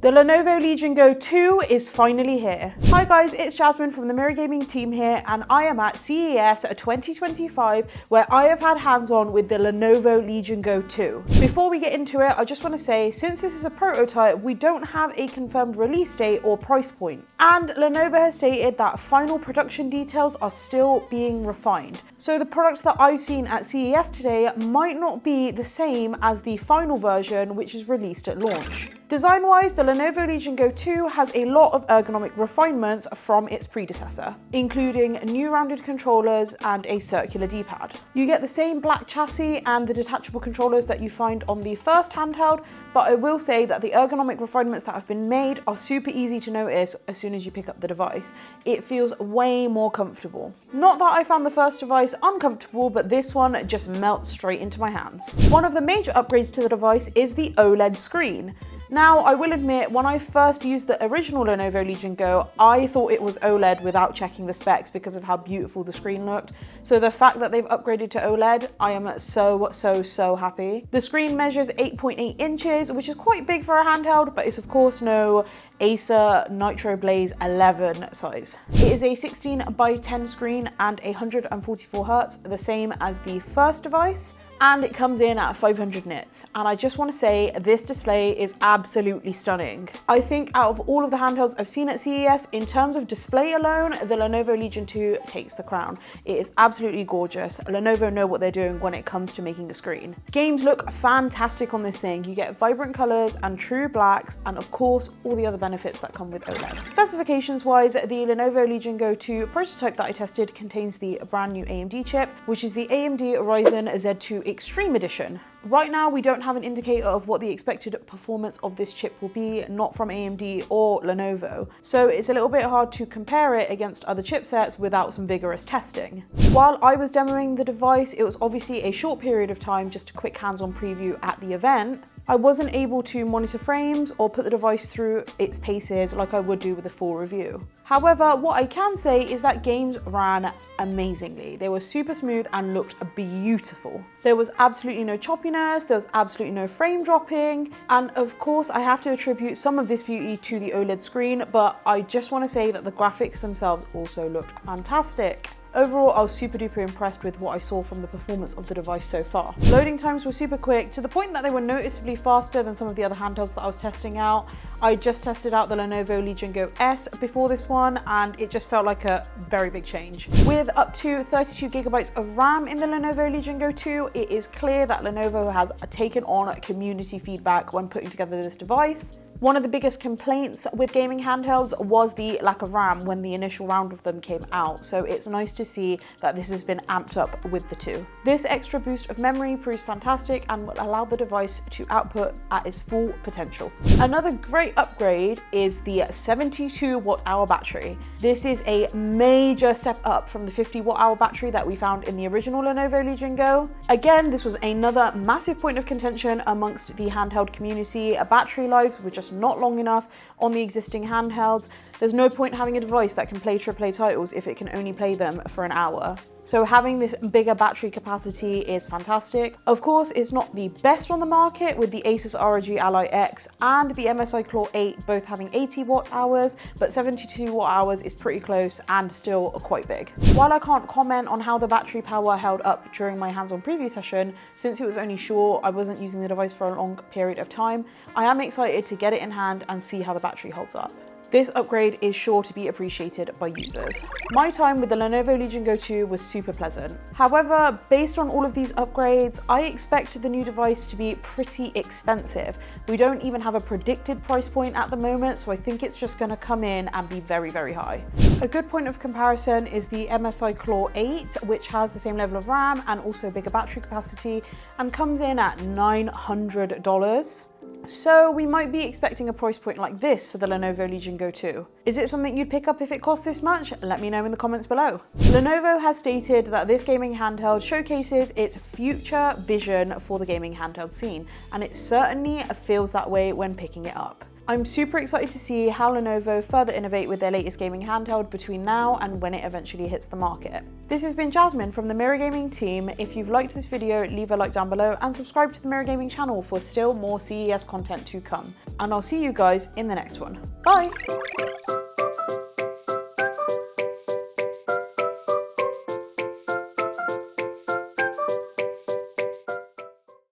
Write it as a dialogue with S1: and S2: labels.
S1: The Lenovo Legion Go 2 is finally here. Hi guys, it's Jasmine from the Mirror Gaming team here, and I am at CES 2025 where I have had hands-on with the Lenovo Legion Go 2. Before we get into it, I just want to say, since this is a prototype, we don't have a confirmed release date or price point. And Lenovo has stated that final production details are still being refined. So the products that I've seen at CES today might not be the same as the final version, which is released at launch. Design-wise, the Lenovo Legion Go 2 has a lot of ergonomic refinements from its predecessor, including new rounded controllers and a circular D-pad. You get the same black chassis and the detachable controllers that you find on the first handheld, but I will say that the ergonomic refinements that have been made are super easy to notice as soon as you pick up the device. It feels way more comfortable. Not that I found the first device uncomfortable, but this one just melts straight into my hands. One of the major upgrades to the device is the OLED screen. Now, I will admit, when I first used the original Lenovo Legion Go, I thought it was OLED without checking the specs because of how beautiful the screen looked. So the fact that they've upgraded to OLED, I am so happy. The screen measures 8.8 inches, which is quite big for a handheld, but it's of course no Acer Nitro Blaze 11 size. It is a 16:10 screen and 144 Hz, the same as the first device. And it comes in at 500 nits. And I just want to say this display is absolutely stunning. I think out of all of the handhelds I've seen at CES, in terms of display alone, the Lenovo Legion 2 takes the crown. It is absolutely gorgeous. Lenovo know what they're doing when it comes to making a screen. Games look fantastic on this thing. You get vibrant colors and true blacks, and of course, all the other benefits that come with OLED. Specifications wise, the Lenovo Legion Go 2 prototype that I tested contains the brand new AMD chip, which is the AMD Ryzen Z2 Extreme Edition. Right now, we don't have an indicator of what the expected performance of this chip will be, not from AMD or Lenovo. So it's a little bit hard to compare it against other chipsets without some vigorous testing. While I was demoing the device, it was obviously a short period of time, just a quick hands-on preview at the event. I wasn't able to monitor frames or put the device through its paces like I would do with a full review. However, what I can say is that games ran amazingly. They were super smooth and looked beautiful. There was absolutely no choppiness, there was absolutely no frame dropping, and of course I have to attribute some of this beauty to the OLED screen, but I just want to say that the graphics themselves also looked fantastic. Overall, I was super duper impressed with what I saw from the performance of the device so far. Loading times were super quick, to the point that they were noticeably faster than some of the other handhelds that I was testing out. I just tested out the Lenovo Legion Go S before this one, and it just felt like a very big change. With up to 32 gigabytes of RAM in the Lenovo Legion Go 2, it is clear that Lenovo has taken on community feedback when putting together this device. One of the biggest complaints with gaming handhelds was the lack of RAM when the initial round of them came out, so it's nice to see that this has been amped up with the two. This extra boost of memory proves fantastic and will allow the device to output at its full potential. Another great upgrade is the 72 watt-hour battery. This is a major step up from the 50 watt-hour battery that we found in the original Lenovo Legion Go. Again, this was another massive point of contention amongst the handheld community. Battery lives were just not long enough on the existing handhelds. There's no point having a device that can play AAA titles if it can only play them for an hour. So having this bigger battery capacity is fantastic. Of course, it's not the best on the market, with the Asus ROG Ally X and the MSI Claw 8 both having 80 watt hours, but 72 watt hours is pretty close and still quite big. While I can't comment on how the battery power held up during my hands-on preview session, since it was only short, I wasn't using the device for a long period of time, I am excited to get it in hand and see how the battery holds up. This upgrade is sure to be appreciated by users. My time with the Lenovo Legion Go 2 was super pleasant. However, based on all of these upgrades, I expect the new device to be pretty expensive. We don't even have a predicted price point at the moment, so I think it's just going to come in and be very high. A good point of comparison is the MSI Claw 8, which has the same level of RAM and also bigger battery capacity, and comes in at $900. So we might be expecting a price point like this for the Lenovo Legion Go 2. Is it something you'd pick up if it cost this much? Let me know in the comments below. Lenovo has stated that this gaming handheld showcases its future vision for the gaming handheld scene, and it certainly feels that way when picking it up. I'm super excited to see how Lenovo further innovate with their latest gaming handheld between now and when it eventually hits the market. This has been Jasmine from the Mirror Gaming team. If you've liked this video, leave a like down below and subscribe to the Mirror Gaming channel for still more CES content to come. And I'll see you guys in the next one. Bye!